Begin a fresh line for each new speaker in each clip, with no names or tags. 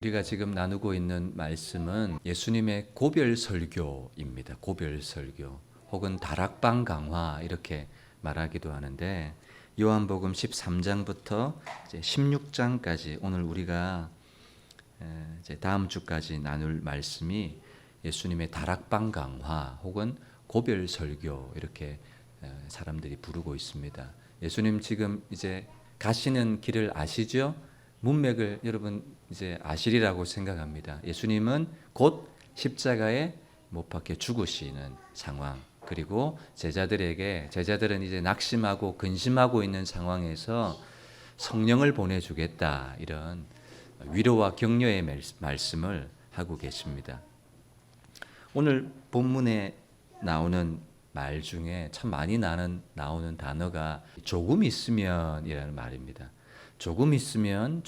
우리가 지금 나누고 있는 말씀은 예수님의 고별 설교입니다. 고별 설교 혹은 다락방 강화 이렇게 말하기도 하는데 요한복음 13장부터 이제 16장까지 오늘 우리가 이제 다음 주까지 나눌 말씀이 예수님의 다락방 강화 혹은 고별 설교 이렇게 사람들이 부르고 있습니다. 예수님 지금 이제 가시는 길을 아시죠? 문맥을 여러분 이제 아시리라고 생각합니다. 예수님은 곧 십자가에 못 박혀 죽으시는 상황, 그리고 제자들은 이제 낙심하고 근심하고 있는 상황에서 성령을 보내주겠다, 이런 위로와 격려의 말씀을 하고 계십니다. 오늘 본문에 나오는 말 중에 참 많이 나오는 단어가 조금 있으면이라는 말입니다. 조금 있으면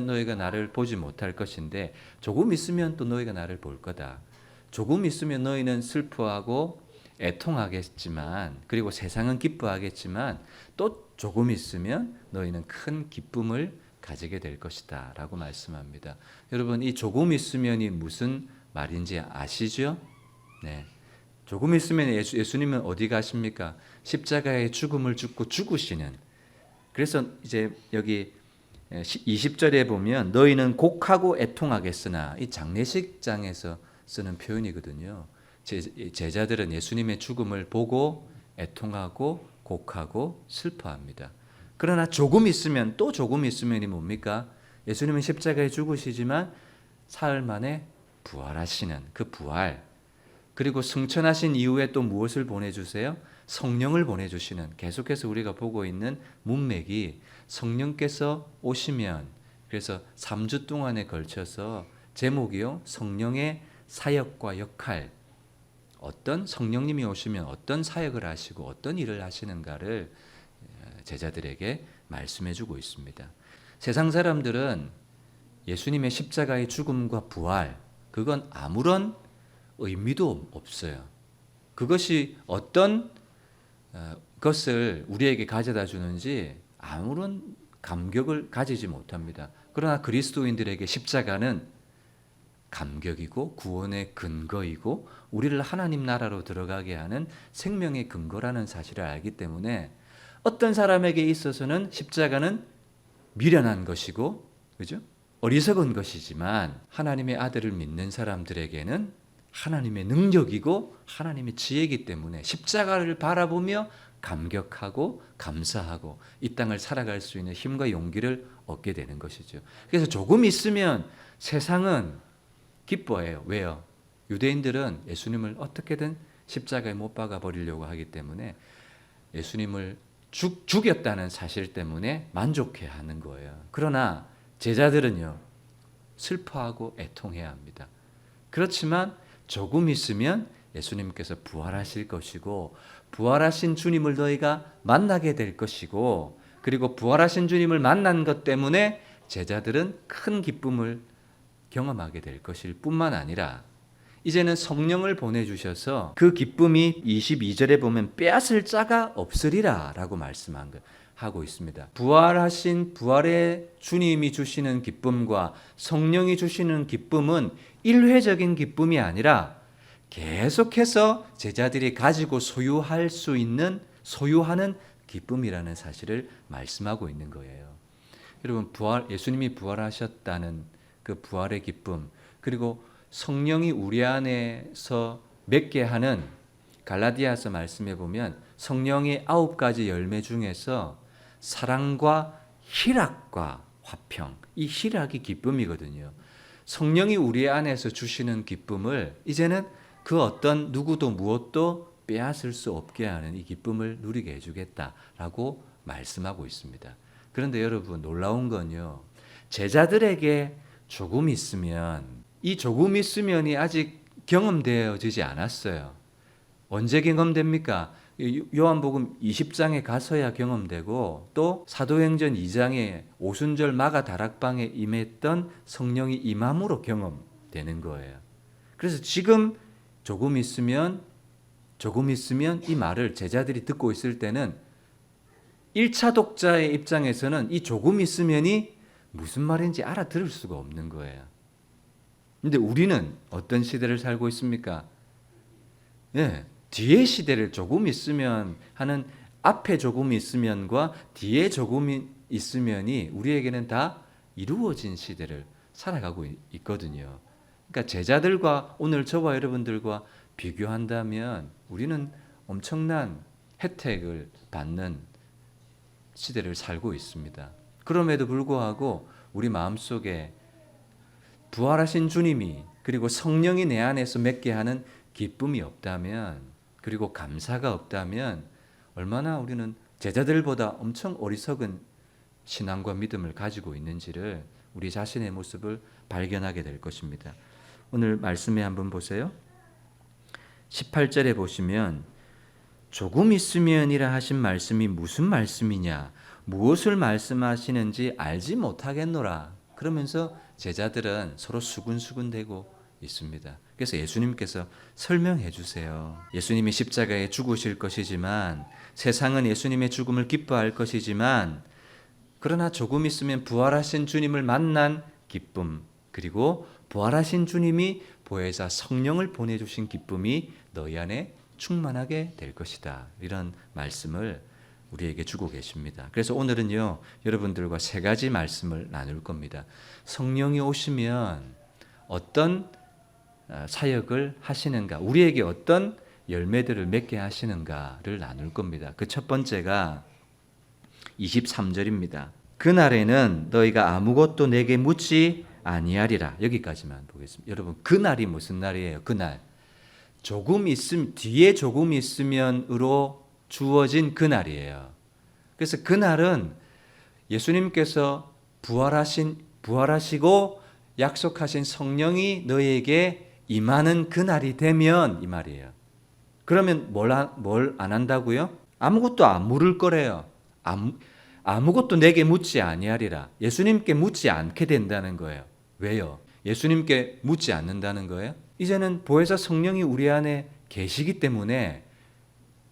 너희가 나를 보지 못할 것인데 조금 있으면 또 너희가 나를 볼 거다. 조금 있으면 너희는 슬퍼하고 애통하겠지만, 그리고 세상은 기뻐하겠지만 또 조금 있으면 너희는 큰 기쁨을 가지게 될 것이다 라고 말씀합니다. 여러분, 이 조금 있으면이 무슨 말인지 아시죠? 네. 조금 있으면 예수님은 어디 가십니까? 십자가의 죽음을 죽고 죽으시는. 그래서 이제 여기 20절에 보면 너희는 곡하고 애통하겠으나, 이 장례식장에서 쓰는 표현이거든요. 제자들은 예수님의 죽음을 보고 애통하고 곡하고 슬퍼합니다. 그러나 조금 있으면, 또 조금 있으면이 뭡니까? 예수님은 십자가에 죽으시지만 사흘 만에 부활하시는 그 부활, 그리고 승천하신 이후에 또 무엇을 보내주세요? 성령을 보내주시는, 계속해서 우리가 보고 있는 문맥이 성령께서 오시면, 그래서 3주 동안에 걸쳐서 제목이요, 성령의 사역과 역할, 어떤 성령님이 오시면 어떤 사역을 하시고 어떤 일을 하시는가를 제자들에게 말씀해주고 있습니다. 세상 사람들은 예수님의 십자가의 죽음과 부활, 그건 아무런 의미도 없어요. 그것이 어떤 것을 우리에게 가져다 주는지 아무런 감격을 가지지 못합니다. 그러나 그리스도인들에게 십자가는 감격이고 구원의 근거이고 우리를 하나님 나라로 들어가게 하는 생명의 근거라는 사실을 알기 때문에 어떤 사람에게 있어서는 십자가는 미련한 것이고, 그죠? 어리석은 것이지만 하나님의 아들을 믿는 사람들에게는 하나님의 능력이고 하나님의 지혜이기 때문에 십자가를 바라보며 감격하고 감사하고 이 땅을 살아갈 수 있는 힘과 용기를 얻게 되는 것이죠. 그래서 조금 있으면 세상은 기뻐해요. 왜요? 유대인들은 예수님을 어떻게든 십자가에 못 박아 버리려고 하기 때문에 예수님을 죽였다는 사실 때문에 만족해 하는 거예요. 그러나 제자들은요, 슬퍼하고 애통해야 합니다. 그렇지만 조금 있으면 예수님께서 부활하실 것이고, 부활하신 주님을 너희가 만나게 될 것이고, 그리고 부활하신 주님을 만난 것 때문에 제자들은 큰 기쁨을 경험하게 될 것일 뿐만 아니라 이제는 성령을 보내주셔서 그 기쁨이 22절에 보면 빼앗을 자가 없으리라 라고 말씀하고 있습니다. 부활하신 부활의 주님이 주시는 기쁨과 성령이 주시는 기쁨은 일회적인 기쁨이 아니라 계속해서 제자들이 가지고 소유할 수 있는, 소유하는 기쁨이라는 사실을 말씀하고 있는 거예요. 여러분, 예수님이 부활하셨다는 그 부활의 기쁨, 그리고 성령이 우리 안에서 맺게 하는, 갈라디아서 말씀해 보면 성령의 9가지 열매 중에서 사랑과 희락과 화평, 이 희락이 기쁨이거든요. 성령이 우리 안에서 주시는 기쁨을 이제는 그 어떤 누구도 무엇도 빼앗을 수 없게 하는 이 기쁨을 누리게 해주겠다라고 말씀하고 있습니다. 그런데 여러분, 놀라운 건요, 제자들에게 조금 있으면, 이 조금 있으면이 아직 경험되어지지 않았어요. 언제 경험됩니까? 요한복음 20장에 가서야 경험되고, 또 사도행전 2장에 오순절 마가 다락방에 임했던 성령이 임함으로 경험되는 거예요. 그래서 지금 조금 있으면 이 말을 제자들이 듣고 있을 때는 1차 독자의 입장에서는 이 조금 있으면이 무슨 말인지 알아들을 수가 없는 거예요. 근데 우리는 어떤 시대를 살고 있습니까? 예, 뒤에 시대를 조금 있으면 하는 앞에 조금 있으면과 뒤에 조금 있으면이 우리에게는 다 이루어진 시대를 살아가고 있거든요. 그러니까 제자들과 오늘 저와 여러분들과 비교한다면 우리는 엄청난 혜택을 받는 시대를 살고 있습니다. 그럼에도 불구하고 우리 마음속에 부활하신 주님이 그리고 성령이 내 안에서 맺게 하는 기쁨이 없다면, 그리고 감사가 없다면 얼마나 우리는 제자들보다 엄청 어리석은 신앙과 믿음을 가지고 있는지를, 우리 자신의 모습을 발견하게 될 것입니다. 오늘 말씀에 한번 보세요. 18절에 보시면 조금 있으면이라 하신 말씀이 무슨 말씀이냐, 무엇을 말씀하시는지 알지 못하겠노라. 그러면서 제자들은 서로 수군수군대고 있습니다. 그래서 예수님께서 설명해 주세요. 예수님이 십자가에 죽으실 것이지만, 세상은 예수님의 죽음을 기뻐할 것이지만, 그러나 조금 있으면 부활하신 주님을 만난 기쁨, 그리고 부활하신 주님이 보혜사 성령을 보내주신 기쁨이 너희 안에 충만하게 될 것이다. 이런 말씀을 우리에게 주고 계십니다. 그래서 오늘은요, 여러분들과 세 가지 말씀을 나눌 겁니다. 성령이 오시면 어떤 사역을 하시는가, 우리에게 어떤 열매들을 맺게 하시는가를 나눌 겁니다. 그 첫 번째가 23절입니다. 그날에는 너희가 아무것도 내게 묻지 아니하리라. 여기까지만 보겠습니다. 여러분, 그날이 무슨 날이에요? 그날. 조금 있음, 뒤에 조금 있으면으로 주어진 그날이에요. 그래서 그날은 예수님께서 부활하시고 약속하신 성령이 너희에게 임하는 그날이 되면, 이 말이에요. 그러면 뭘 안 한다고요? 아무것도 안 물을 거래요. 아무것도 내게 묻지 아니하리라. 예수님께 묻지 않게 된다는 거예요. 왜요? 예수님께 묻지 않는다는 거예요? 이제는 보혜사 성령이 우리 안에 계시기 때문에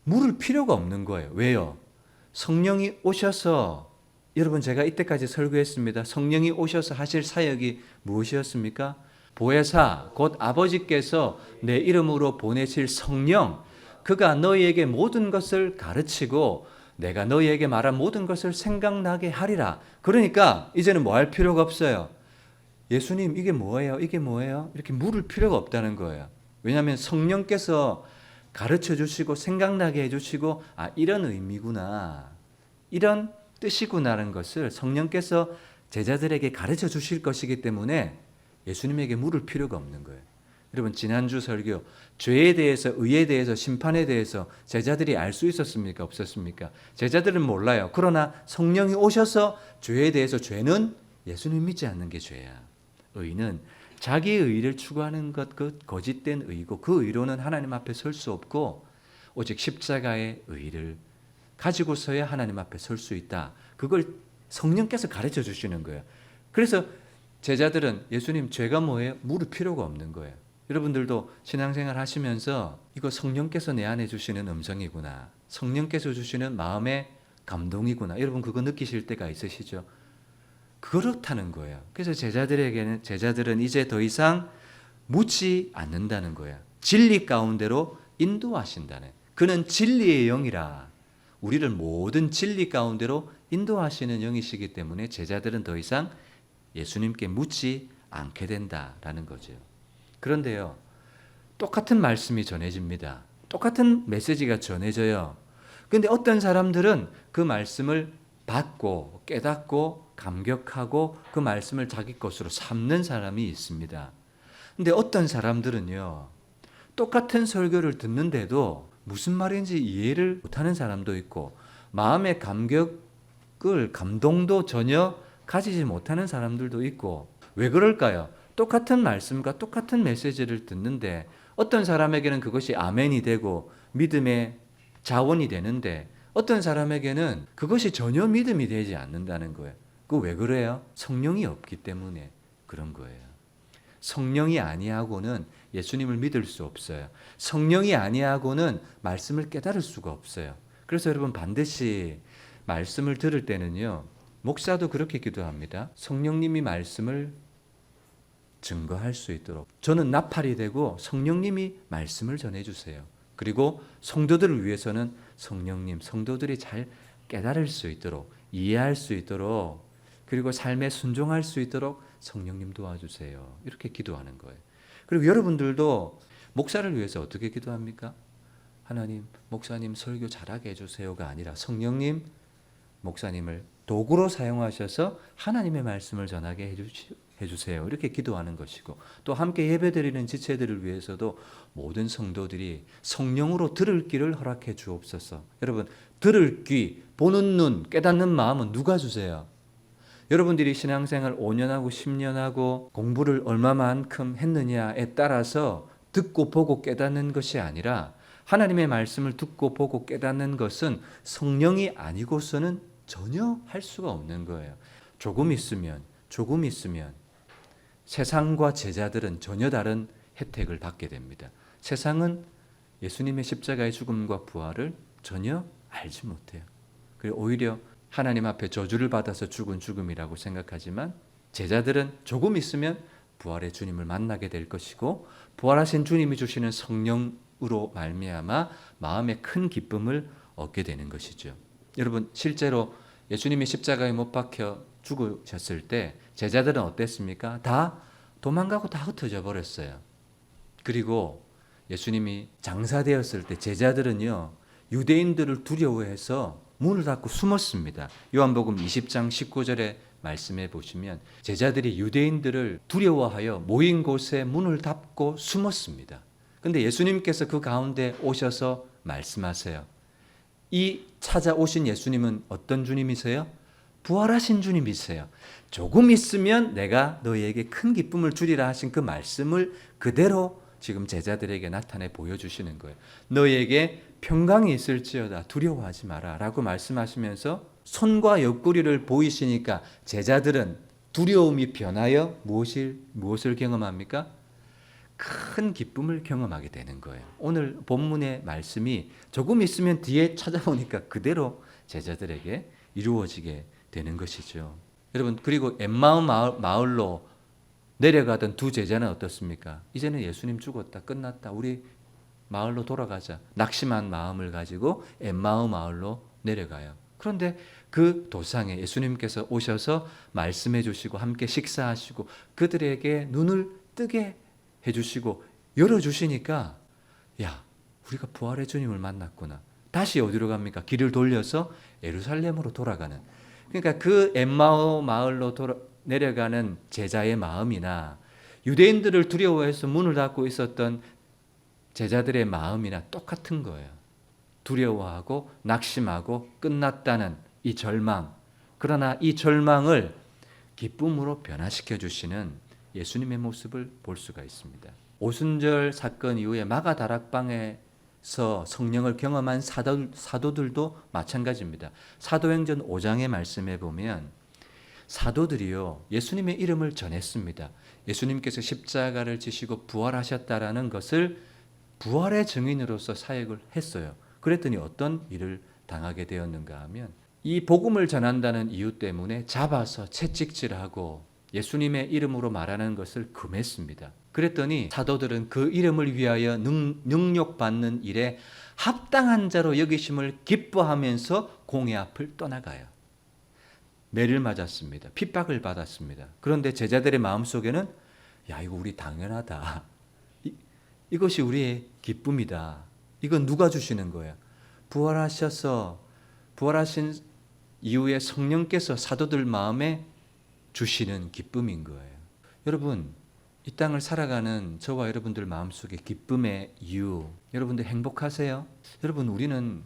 물을 필요가 없는 거예요. 왜요? 성령이 오셔서, 여러분, 제가 이때까지 설교했습니다. 성령이 오셔서 하실 사역이 무엇이었습니까? 보혜사, 곧 아버지께서 내 이름으로 보내실 성령, 그가 너희에게 모든 것을 가르치고 내가 너희에게 말한 모든 것을 생각나게 하리라. 그러니까 이제는 뭐 할 필요가 없어요. 예수님, 이게 뭐예요? 이게 뭐예요? 이렇게 물을 필요가 없다는 거예요. 왜냐하면 성령께서 가르쳐 주시고 생각나게 해주시고, 아, 이런 의미구나, 이런 뜻이구나라는 것을 성령께서 제자들에게 가르쳐 주실 것이기 때문에 예수님에게 물을 필요가 없는 거예요. 여러분, 지난주 설교 죄에 대해서, 의에 대해서, 심판에 대해서 제자들이 알 수 있었습니까? 없었습니까? 제자들은 몰라요. 그러나 성령이 오셔서 죄에 대해서, 죄는 예수님 믿지 않는 게 죄야. 의는 자기의 의를 추구하는 것, 그 거짓된 의고, 그 의로는 하나님 앞에 설 수 없고 오직 십자가의 의를 가지고서야 하나님 앞에 설 수 있다. 그걸 성령께서 가르쳐 주시는 거예요. 그래서 제자들은 예수님, 죄가 뭐예요? 물을 필요가 없는 거예요. 여러분들도 신앙생활 하시면서 이거 성령께서 내 안에 주시는 음성이구나, 성령께서 주시는 마음의 감동이구나, 여러분 그거 느끼실 때가 있으시죠? 그렇다는 거예요. 그래서 제자들은 이제 더 이상 묻지 않는다는 거예요. 진리 가운데로 인도하신다는. 그는 진리의 영이라. 우리를 모든 진리 가운데로 인도하시는 영이시기 때문에 제자들은 더 이상 예수님께 묻지 않게 된다라는 거죠. 그런데요, 똑같은 말씀이 전해집니다. 똑같은 메시지가 전해져요. 그런데 어떤 사람들은 그 말씀을 받고 깨닫고 감격하고 그 말씀을 자기 것으로 삼는 사람이 있습니다. 그런데 어떤 사람들은요, 똑같은 설교를 듣는데도 무슨 말인지 이해를 못하는 사람도 있고, 마음의 감동도 전혀 가지지 못하는 사람들도 있고. 왜 그럴까요? 똑같은 말씀과 똑같은 메시지를 듣는데 어떤 사람에게는 그것이 아멘이 되고 믿음의 자원이 되는데, 어떤 사람에게는 그것이 전혀 믿음이 되지 않는다는 거예요. 그 왜 그래요? 성령이 없기 때문에 그런 거예요. 성령이 아니하고는 예수님을 믿을 수 없어요. 성령이 아니하고는 말씀을 깨달을 수가 없어요. 그래서 여러분, 반드시 말씀을 들을 때는요, 목사도 그렇게 기도합니다. 성령님이 말씀을 증거할 수 있도록 저는 나팔이 되고 성령님이 말씀을 전해주세요. 그리고 성도들을 위해서는 성령님, 성도들이 잘 깨달을 수 있도록, 이해할 수 있도록, 그리고 삶에 순종할 수 있도록 성령님 도와주세요. 이렇게 기도하는 거예요. 그리고 여러분들도 목사를 위해서 어떻게 기도합니까? 하나님, 목사님 설교 잘하게 해주세요가 아니라 성령님, 목사님을 도구로 사용하셔서 하나님의 말씀을 전하게 해주세요. 이렇게 기도하는 것이고, 또 함께 예배드리는 지체들을 위해서도 모든 성도들이 성령으로 들을 귀를 허락해 주옵소서. 여러분, 들을 귀, 보는 눈, 깨닫는 마음은 누가 주세요? 여러분들이 신앙생활 5년하고 10년하고 공부를 얼마만큼 했느냐에 따라서 듣고 보고 깨닫는 것이 아니라 하나님의 말씀을 듣고 보고 깨닫는 것은 성령이 아니고서는 전혀 할 수가 없는 거예요. 조금 있으면 세상과 제자들은 전혀 다른 혜택을 받게 됩니다. 세상은 예수님의 십자가의 죽음과 부활을 전혀 알지 못해요. 그리고 오히려 하나님 앞에 저주를 받아서 죽은 죽음이라고 생각하지만 제자들은 조금 있으면 부활의 주님을 만나게 될 것이고 부활하신 주님이 주시는 성령으로 말미암아 마음에 큰 기쁨을 얻게 되는 것이죠. 여러분, 실제로 예수님이 십자가에 못 박혀 죽으셨을 때 제자들은 어땠습니까? 다 도망가고 다 흩어져 버렸어요. 그리고 예수님이 장사되었을 때 제자들은요, 유대인들을 두려워해서 문을 닫고 숨었습니다. 요한복음 20장 19절에 말씀해 보시면 제자들이 유대인들을 두려워하여 모인 곳에 문을 닫고 숨었습니다. 근데 예수님께서 그 가운데 오셔서 말씀하세요. 이 찾아오신 예수님은 어떤 주님이세요? 부활하신 주님이세요. 조금 있으면 내가 너희에게 큰 기쁨을 주리라 하신 그 말씀을 그대로 지금 제자들에게 나타내 보여주시는 거예요. 너희에게 평강이 있을지어다 두려워하지 마라 라고 말씀하시면서 손과 옆구리를 보이시니까 제자들은 두려움이 변하여 무엇을 경험합니까? 큰 기쁨을 경험하게 되는 거예요. 오늘 본문의 말씀이 조금 있으면 뒤에 찾아보니까 그대로 제자들에게 이루어지게 되는 것이죠. 여러분, 그리고 엠마오 마을로 내려가던 두 제자는 어떻습니까? 이제는 예수님 죽었다, 끝났다, 우리 마을로 돌아가자. 낙심한 마음을 가지고 엠마오 마을로 내려가요. 그런데 그 도상에 예수님께서 오셔서 말씀해 주시고 함께 식사하시고 그들에게 눈을 뜨게 해주시고 열어주시니까 야, 우리가 부활의 주님을 만났구나. 다시 어디로 갑니까? 길을 돌려서 예루살렘으로 돌아가는. 그러니까 그 엠마오 마을로 내려가는 제자의 마음이나 유대인들을 두려워해서 문을 닫고 있었던 제자들의 마음이나 똑같은 거예요. 두려워하고 낙심하고 끝났다는 이 절망. 그러나 이 절망을 기쁨으로 변화시켜 주시는 예수님의 모습을 볼 수가 있습니다. 오순절 사건 이후에 마가 다락방에서 성령을 경험한 사도들도 마찬가지입니다. 사도행전 5장의 말씀에 보면 사도들이요, 예수님의 이름을 전했습니다. 예수님께서 십자가를 지시고 부활하셨다라는 것을 부활의 증인으로서 사역을 했어요. 그랬더니 어떤 일을 당하게 되었는가 하면 이 복음을 전한다는 이유 때문에 잡아서 채찍질하고 예수님의 이름으로 말하는 것을 금했습니다. 그랬더니 사도들은 그 이름을 위하여 능욕받는 일에 합당한 자로 여기심을 기뻐하면서 공회 앞을 떠나가요. 매를 맞았습니다. 핍박을 받았습니다. 그런데 제자들의 마음속에는 야, 이거 우리 당연하다. 이것이 우리의 기쁨이다. 이건 누가 주시는 거야? 부활하신 이후에 성령께서 사도들 마음에 주시는 기쁨인 거예요. 여러분, 이 땅을 살아가는 저와 여러분들 마음속에 기쁨의 이유, 여러분들 행복하세요? 여러분, 우리는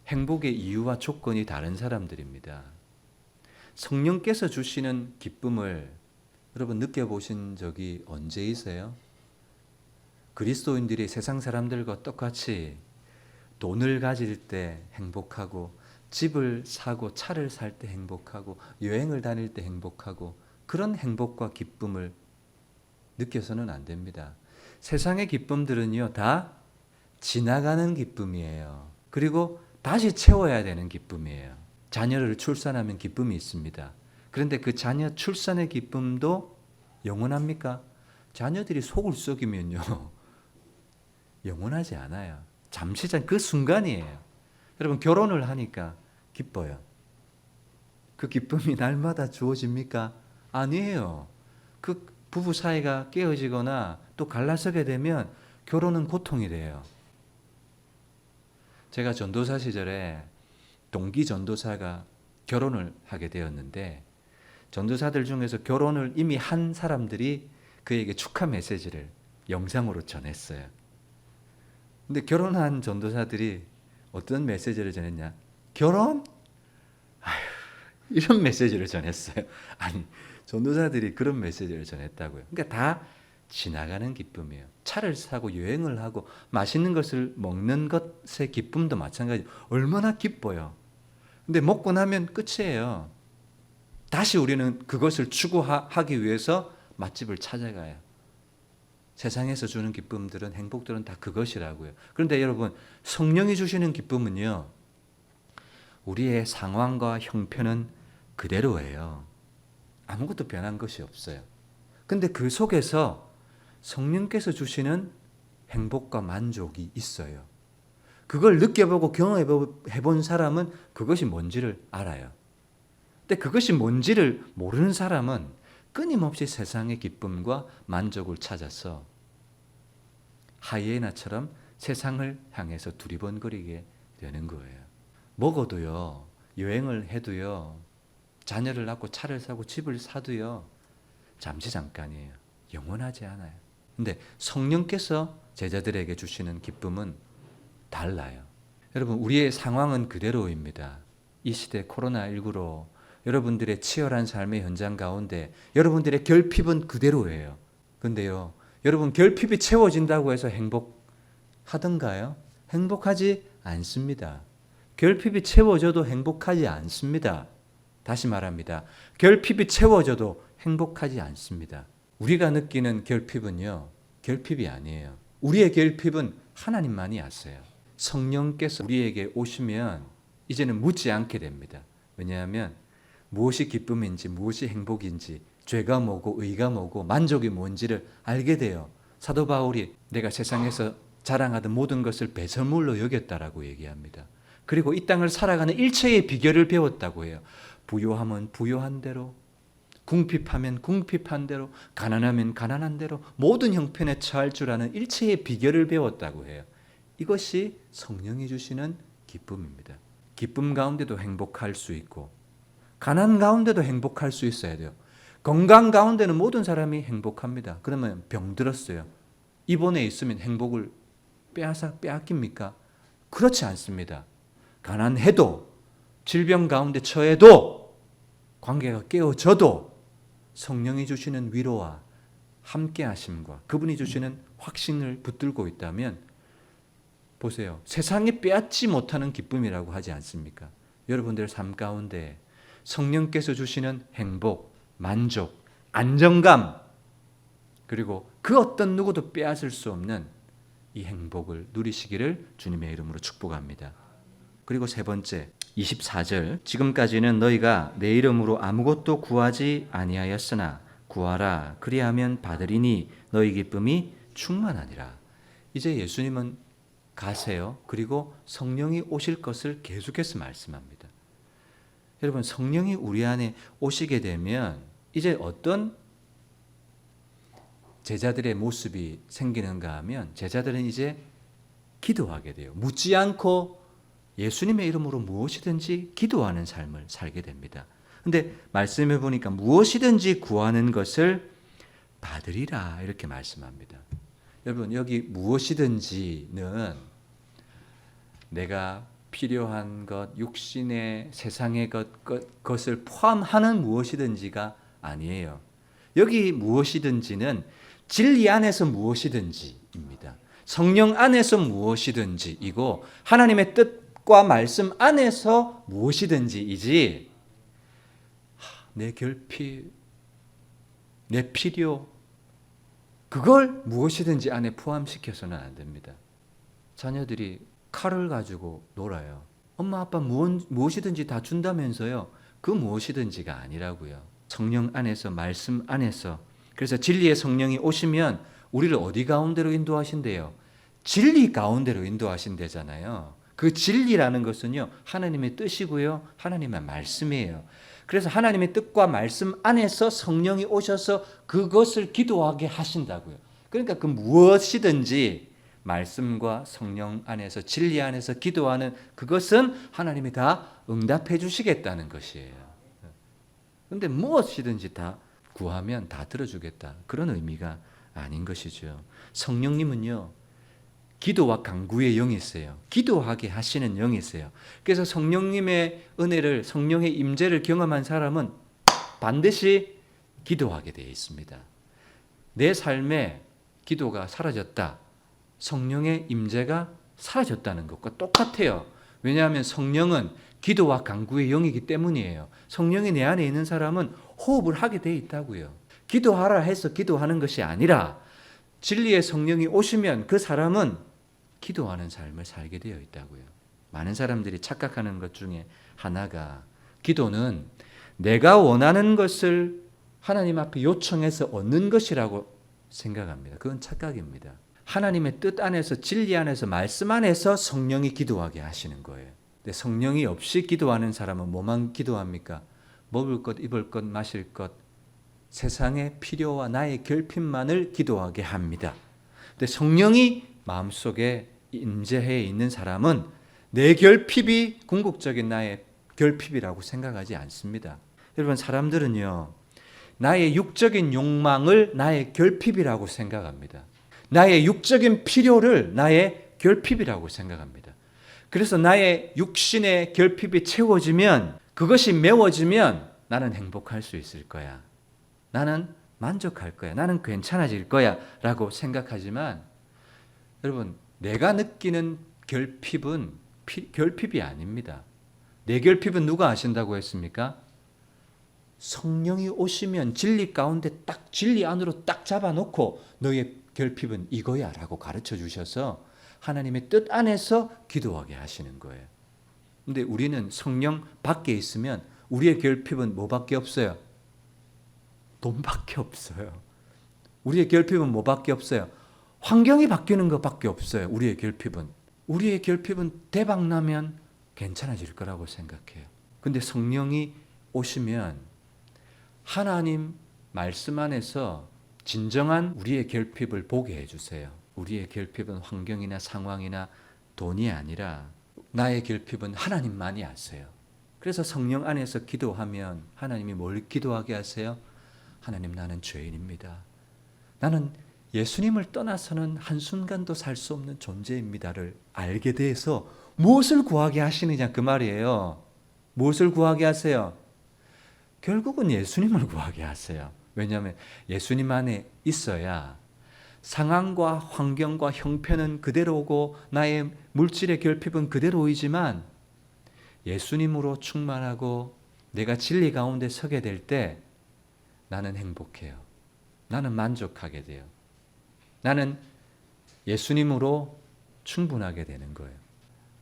행복의 이유와 조건이 다른 사람들입니다. 성령께서 주시는 기쁨을 여러분 느껴보신 적이 언제이세요? 그리스도인들이 세상 사람들과 똑같이 돈을 가질 때 행복하고 집을 사고 차를 살 때 행복하고 여행을 다닐 때 행복하고 그런 행복과 기쁨을 느껴서는 안 됩니다. 세상의 기쁨들은요, 다 지나가는 기쁨이에요. 그리고 다시 채워야 되는 기쁨이에요. 자녀를 출산하면 기쁨이 있습니다. 그런데 그 자녀 출산의 기쁨도 영원합니까? 자녀들이 속을 썩이면요 영원하지 않아요. 잠시전 그 순간이에요. 여러분 결혼을 하니까 기뻐요. 그 기쁨이 날마다 주어집니까? 아니에요. 그 부부 사이가 깨어지거나 또 갈라서게 되면 결혼은 고통이 돼요. 제가 전도사 시절에 동기 전도사가 결혼을 하게 되었는데 전도사들 중에서 결혼을 이미 한 사람들이 그에게 축하 메시지를 영상으로 전했어요. 근데 결혼한 전도사들이 어떤 메시지를 전했냐? 결혼? 아휴, 이런 메시지를 전했어요. 아니, 전도사들이 그런 메시지를 전했다고요. 그러니까 다 지나가는 기쁨이에요. 차를 사고 여행을 하고 맛있는 것을 먹는 것의 기쁨도 마찬가지. 얼마나 기뻐요. 근데 먹고 나면 끝이에요. 다시 우리는 그것을 추구하기 위해서 맛집을 찾아가요. 세상에서 주는 기쁨들은 행복들은 다 그것이라고요. 그런데 여러분 성령이 주시는 기쁨은요. 우리의 상황과 형편은 그대로예요. 아무것도 변한 것이 없어요. 근데 그 속에서 성령께서 주시는 행복과 만족이 있어요. 그걸 느껴보고 경험해본 사람은 그것이 뭔지를 알아요. 근데 그것이 뭔지를 모르는 사람은 끊임없이 세상의 기쁨과 만족을 찾아서 하이에나처럼 세상을 향해서 두리번거리게 되는 거예요. 먹어도요, 여행을 해도요, 자녀를 낳고 차를 사고 집을 사도요, 잠시 잠깐이에요. 영원하지 않아요. 근데 성령께서 제자들에게 주시는 기쁨은 달라요. 여러분, 우리의 상황은 그대로입니다. 이 시대 코로나19로 여러분들의 치열한 삶의 현장 가운데 여러분들의 결핍은 그대로예요. 근데요, 여러분 결핍이 채워진다고 해서 행복하던가요? 행복하지 않습니다. 결핍이 채워져도 행복하지 않습니다. 다시 말합니다. 결핍이 채워져도 행복하지 않습니다. 우리가 느끼는 결핍은요, 결핍이 아니에요. 우리의 결핍은 하나님만이 아세요. 성령께서 우리에게 오시면 이제는 묻지 않게 됩니다. 왜냐하면 무엇이 기쁨인지 무엇이 행복인지 죄가 뭐고 의가 뭐고 만족이 뭔지를 알게 돼요. 사도 바울이 내가 세상에서 자랑하던 모든 것을 배설물로 여겼다라고 얘기합니다. 그리고 이 땅을 살아가는 일체의 비결을 배웠다고 해요. 부요하면 부요한 대로, 궁핍하면 궁핍한 대로, 가난하면 가난한 대로 모든 형편에 처할 줄 아는 일체의 비결을 배웠다고 해요. 이것이 성령이 주시는 기쁨입니다. 기쁨 가운데도 행복할 수 있고 가난 가운데도 행복할 수 있어야 돼요. 건강 가운데는 모든 사람이 행복합니다. 그러면 병들었어요. 입원해 있으면 행복을 빼앗깁니까? 그렇지 않습니다. 가난해도 질병 가운데 처해도 관계가 깨어져도 성령이 주시는 위로와 함께하심과 그분이 주시는 확신을 붙들고 있다면 보세요. 세상이 빼앗지 못하는 기쁨이라고 하지 않습니까? 여러분들의 삶 가운데 성령께서 주시는 행복, 만족, 안정감 그리고 그 어떤 누구도 빼앗을 수 없는 이 행복을 누리시기를 주님의 이름으로 축복합니다. 그리고 세 번째 24절 지금까지는 너희가 내 이름으로 아무것도 구하지 아니하였으나 구하라 그리하면 받으리니 너희 기쁨이 충만하니라. 이제 예수님은 가세요. 그리고 성령이 오실 것을 계속해서 말씀합니다. 여러분 성령이 우리 안에 오시게 되면 이제 어떤 제자들의 모습이 생기는가 하면 제자들은 이제 기도하게 돼요. 묻지 않고 예수님의 이름으로 무엇이든지 기도하는 삶을 살게 됩니다. 그런데 말씀해 보니까 무엇이든지 구하는 것을 받으리라 이렇게 말씀합니다. 여러분 여기 무엇이든지는 내가 필요한 것, 육신의 세상의 것을 포함하는 무엇이든지가 아니에요. 여기 무엇이든지는 진리 안에서 무엇이든지입니다. 성령 안에서 무엇이든지이고 하나님의 뜻과 말씀 안에서 무엇이든지이지 내 결핍, 내 필요 그걸 무엇이든지 안에 포함시켜서는 안 됩니다. 자녀들이 칼을 가지고 놀아요. 엄마 아빠 무엇이든지 다 준다면서요. 그 무엇이든지가 아니라고요. 성령 안에서, 말씀 안에서. 그래서 진리의 성령이 오시면 우리를 어디 가운데로 인도하신대요? 진리 가운데로 인도하신대잖아요. 그 진리라는 것은요, 하나님의 뜻이고요, 하나님의 말씀이에요. 그래서 하나님의 뜻과 말씀 안에서 성령이 오셔서 그것을 기도하게 하신다고요. 그러니까 그 무엇이든지 말씀과 성령 안에서, 진리 안에서 기도하는 그것은 하나님이 다 응답해 주시겠다는 것이에요. 그런데 무엇이든지 다 구하면 다 들어주겠다, 그런 의미가 아닌 것이죠. 성령님은요, 기도와 간구의 영이 있어요. 기도하게 하시는 영이 있어요. 그래서 성령님의 은혜를, 성령의 임재를 경험한 사람은 반드시 기도하게 되어 있습니다. 내 삶에 기도가 사라졌다, 성령의 임재가 사라졌다는 것과 똑같아요. 왜냐하면 성령은 기도와 간구의 영이기 때문이에요. 성령이 내 안에 있는 사람은 호흡을 하게 되어 있다고요. 기도하라 해서 기도하는 것이 아니라 진리의 성령이 오시면 그 사람은 기도하는 삶을 살게 되어 있다고요. 많은 사람들이 착각하는 것 중에 하나가, 기도는 내가 원하는 것을 하나님 앞에 요청해서 얻는 것이라고 생각합니다. 그건 착각입니다. 하나님의 뜻 안에서, 진리 안에서, 말씀 안에서 성령이 기도하게 하시는 거예요. 근데 성령이 없이 기도하는 사람은 뭐만 기도합니까? 먹을 것, 입을 것, 마실 것, 세상의 필요와 나의 결핍만을 기도하게 합니다. 근데 성령이 마음속에 임재해 있는 사람은 내 결핍이 궁극적인 나의 결핍이라고 생각하지 않습니다. 여러분, 사람들은요, 나의 육적인 욕망을 나의 결핍이라고 생각합니다. 나의 육적인 필요를 나의 결핍이라고 생각합니다. 그래서 나의 육신의 결핍이 채워지면, 그것이 메워지면 나는 행복할 수 있을 거야, 나는 만족할 거야, 나는 괜찮아질 거야 라고 생각하지만, 여러분, 내가 느끼는 결핍은 결핍이 아닙니다. 내 결핍은 누가 아신다고 했습니까? 성령이 오시면 진리 가운데 딱, 진리 안으로 딱 잡아놓고 너의 결핍은 이거야 라고 가르쳐 주셔서 하나님의 뜻 안에서 기도하게 하시는 거예요. 근데 우리는 성령 밖에 있으면 우리의 결핍은 뭐밖에 없어요? 돈밖에 없어요. 우리의 결핍은 뭐밖에 없어요? 환경이 바뀌는 것밖에 없어요. 우리의 결핍은 대박 나면 괜찮아질 거라고 생각해요. 근데 성령이 오시면 하나님 말씀 안에서 진정한 우리의 결핍을 보게 해주세요. 우리의 결핍은 환경이나 상황이나 돈이 아니라 나의 결핍은 하나님만이 아세요. 그래서 성령 안에서 기도하면 하나님이 뭘 기도하게 하세요? 하나님, 나는 죄인입니다. 나는 예수님을 떠나서는 한순간도 살 수 없는 존재입니다를 알게 돼서 무엇을 구하게 하시느냐, 그 말이에요. 무엇을 구하게 하세요? 결국은 예수님을 구하게 하세요. 왜냐하면 예수님 안에 있어야 상황과 환경과 형편은 그대로고 나의 물질의 결핍은 그대로이지만 예수님으로 충만하고 내가 진리 가운데 서게 될 때 나는 행복해요. 나는 만족하게 돼요. 나는 예수님으로 충분하게 되는 거예요.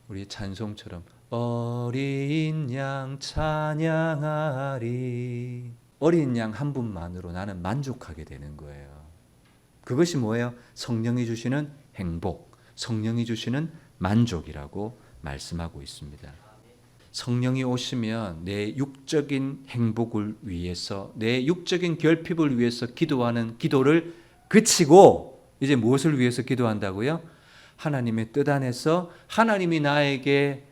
우리 찬송처럼 어린 양 찬양하리, 어린 양 한 분만으로 나는 만족하게 되는 거예요. 그것이 뭐예요? 성령이 주시는 행복, 성령이 주시는 만족이라고 말씀하고 있습니다. 성령이 오시면 내 육적인 행복을 위해서, 내 육적인 결핍을 위해서 기도하는 기도를 그치고 이제 무엇을 위해서 기도한다고요? 하나님의 뜻 안에서 하나님이 나에게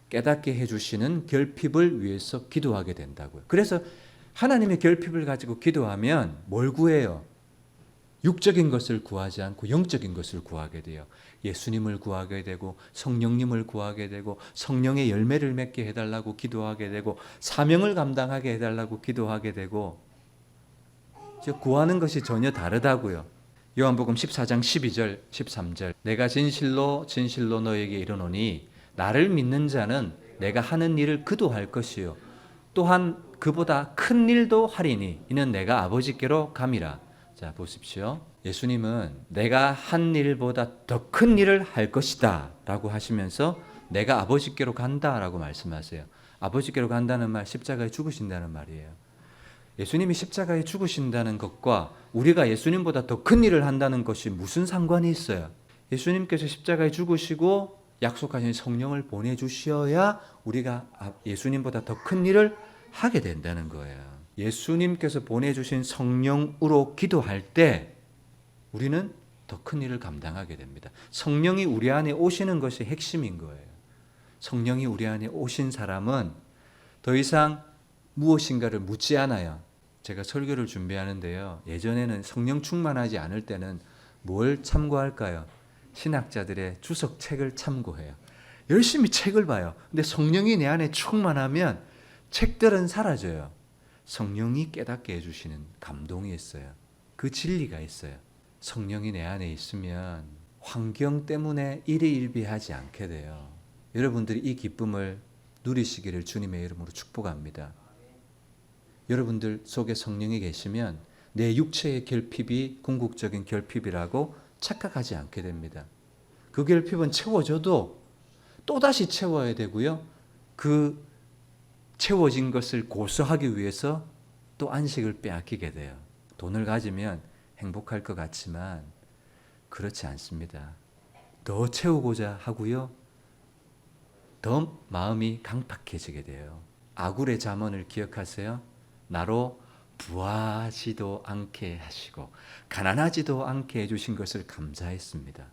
깨닫게 해주시는 결핍을 위해서 기도하게 된다고요. 그래서 하나님의 결핍을 가지고 기도하면 뭘 구해요? 육적인 것을 구하지 않고 영적인 것을 구하게 돼요. 예수님을 구하게 되고 성령님을 구하게 되고 성령의 열매를 맺게 해달라고 기도하게 되고 사명을 감당하게 해달라고 기도하게 되고, 구하는 것이 전혀 다르다고요. 요한복음 14장 12절 13절 내가 진실로 진실로 너에게 이르노니 나를 믿는 자는 내가 하는 일을 그도 할 것이요 또한 그보다 큰 일도 하리니 이는 내가 아버지께로 감이라. 자, 보십시오. 예수님은 내가 한 일보다 더 큰 일을 할 것이다 라고 하시면서 내가 아버지께로 간다라고 말씀하세요. 아버지께로 간다는 말, 십자가에 죽으신다는 말이에요. 예수님이 십자가에 죽으신다는 것과 우리가 예수님보다 더 큰 일을 한다는 것이 무슨 상관이 있어요? 예수님께서 십자가에 죽으시고 약속하신 성령을 보내주셔야 우리가 예수님보다 더 큰 일을 하게 된다는 거예요. 예수님께서 보내주신 성령으로 기도할 때 우리는 더 큰 일을 감당하게 됩니다. 성령이 우리 안에 오시는 것이 핵심인 거예요. 성령이 우리 안에 오신 사람은 더 이상 무엇인가를 묻지 않아요. 제가 설교를 준비하는데요. 예전에는 성령 충만하지 않을 때는 뭘 참고할까요? 신학자들의 주석책을 참고해요. 열심히 책을 봐요. 근데 성령이 내 안에 충만하면 책들은 사라져요. 성령이 깨닫게 해주시는 감동이 있어요. 그 진리가 있어요. 성령이 내 안에 있으면 환경 때문에 일희일비하지 않게 돼요. 여러분들이 이 기쁨을 누리시기를 주님의 이름으로 축복합니다. 여러분들 속에 성령이 계시면 내 육체의 결핍이 궁극적인 결핍이라고 착각하지 않게 됩니다. 그 결핍은 채워져도 또다시 채워야 되고요. 그 채워진 것을 고수하기 위해서 또 안식을 빼앗기게 돼요. 돈을 가지면 행복할 것 같지만 그렇지 않습니다. 더 채우고자 하고요. 더 마음이 강팍해지게 돼요. 아굴의 잠언을 기억하세요? 나로 부하지도 않게 하시고 가난하지도 않게 해주신 것을 감사했습니다.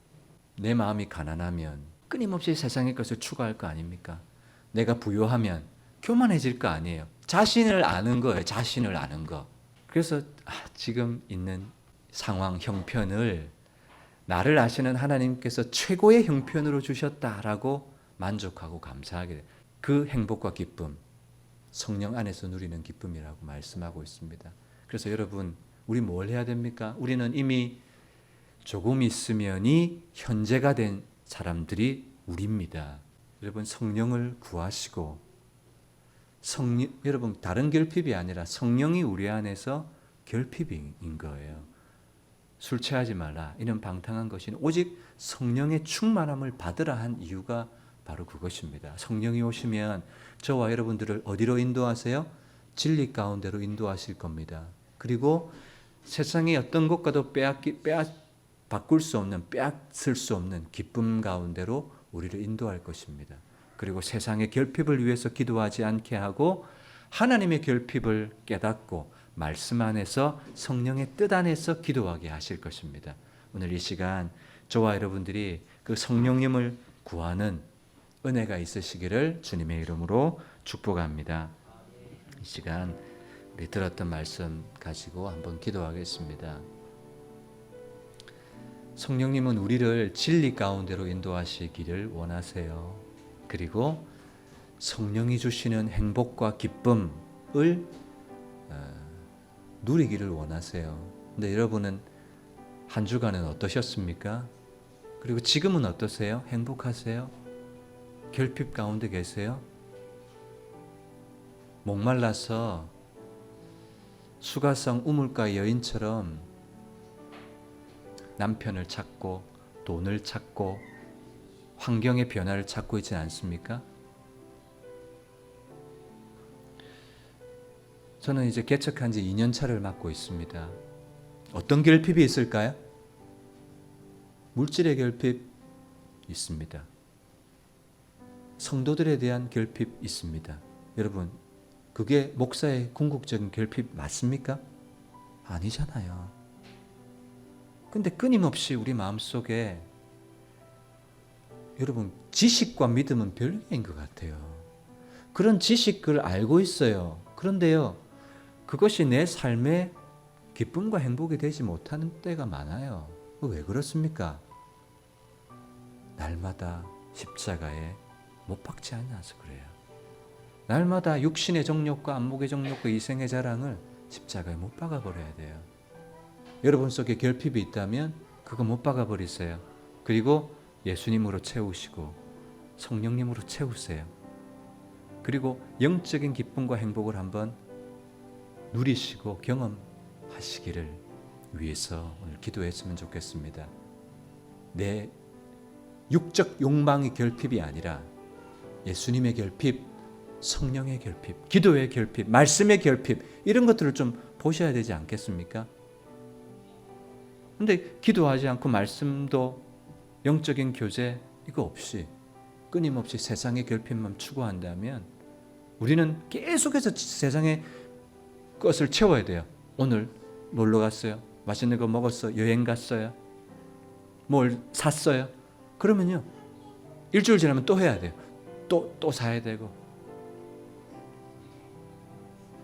내 마음이 가난하면 끊임없이 세상의 것을 추구할 거 아닙니까? 내가 부유하면 교만해질 거 아니에요. 자신을 아는 거예요. 자신을 아는 거. 그래서 지금 있는 상황, 형편을 나를 아시는 하나님께서 최고의 형편으로 주셨다라고 만족하고 감사하게 돼요. 그 행복과 기쁨, 성령 안에서 누리는 기쁨이라고 말씀하고 있습니다. 그래서 여러분, 우리 뭘 해야 됩니까? 우리는 이미 조금 있으면이 현재가 된 사람들이 우리입니다. 여러분, 성령을 구하시고 여러분, 다른 결핍이 아니라 성령이 우리 안에서 결핍인 거예요. 술 취하지 말라, 이런 방탕한 것이 오직 성령의 충만함을 받으라 한 이유가 바로 그것입니다. 성령이 오시면 저와 여러분들을 어디로 인도하세요? 진리 가운데로 인도하실 겁니다. 그리고 세상의 어떤 것과도 바꿀 수 없는, 빼앗을 수 없는 기쁨 가운데로 우리를 인도할 것입니다. 그리고 세상의 결핍을 위해서 기도하지 않게 하고 하나님의 결핍을 깨닫고 말씀 안에서 성령의 뜻 안에서 기도하게 하실 것입니다. 오늘 이 시간 저와 여러분들이 그 성령님을 구하는 은혜가 있으시기를 주님의 이름으로 축복합니다. 이 시간 우리 들었던 말씀 가지고 한번 기도하겠습니다. 성령님은 우리를 진리 가운데로 인도하시기를 원하세요. 그리고 성령이 주시는 행복과 기쁨을 누리기를 원하세요. 근데 여러분은 한 주간은 어떠셨습니까? 그리고 지금은 어떠세요? 행복하세요? 결핍 가운데 계세요? 목말라서 수가성 우물가 여인처럼 남편을 찾고 돈을 찾고 환경의 변화를 찾고 있지 않습니까? 저는 이제 개척한 지 2년 차를 맞고 있습니다. 어떤 결핍이 있을까요? 물질의 결핍 있습니다. 성도들에 대한 결핍 있습니다. 여러분, 그게 목사의 궁극적인 결핍 맞습니까? 아니잖아요. 근데 끊임없이 우리 마음속에 여러분, 지식과 믿음은 별개인 것 같아요. 그런 지식을 알고 있어요. 그런데요, 그것이 내 삶의 기쁨과 행복이 되지 못하는 때가 많아요. 왜 그렇습니까? 날마다 십자가에 못 박지 않아서 그래요. 날마다 육신의 정욕과 안목의 정욕과 이생의 자랑을 십자가에 못 박아버려야 돼요. 여러분 속에 결핍이 있다면 그거 못 박아버리세요. 그리고 예수님으로 채우시고 성령님으로 채우세요. 그리고 영적인 기쁨과 행복을 한번 누리시고 경험하시기를 위해서 오늘 기도했으면 좋겠습니다. 내 육적 욕망이 결핍이 아니라 예수님의 결핍, 성령의 결핍, 기도의 결핍, 말씀의 결핍, 이런 것들을 좀 보셔야 되지 않겠습니까? 근데 기도하지 않고 말씀도 영적인 교제 이거 없이 끊임없이 세상의 결핍만 추구한다면 우리는 계속해서 세상의 것을 채워야 돼요. 오늘 놀러 갔어요? 맛있는 거 먹었어요? 여행 갔어요? 뭘 샀어요? 그러면요, 일주일 지나면 또 해야 돼요. 또 사야 되고.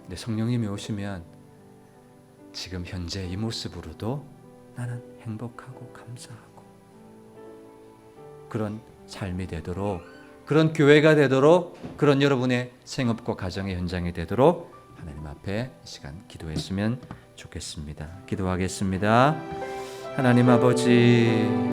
근데 성령님이 오시면 지금 현재 이 모습으로도 나는 행복하고 감사하고, 그런 삶이 되도록, 그런 교회가 되도록, 그런 여러분의 생업과 가정의 현장이 되도록 하나님 앞에 이 시간 기도했으면 좋겠습니다. 기도하겠습니다. 하나님 아버지,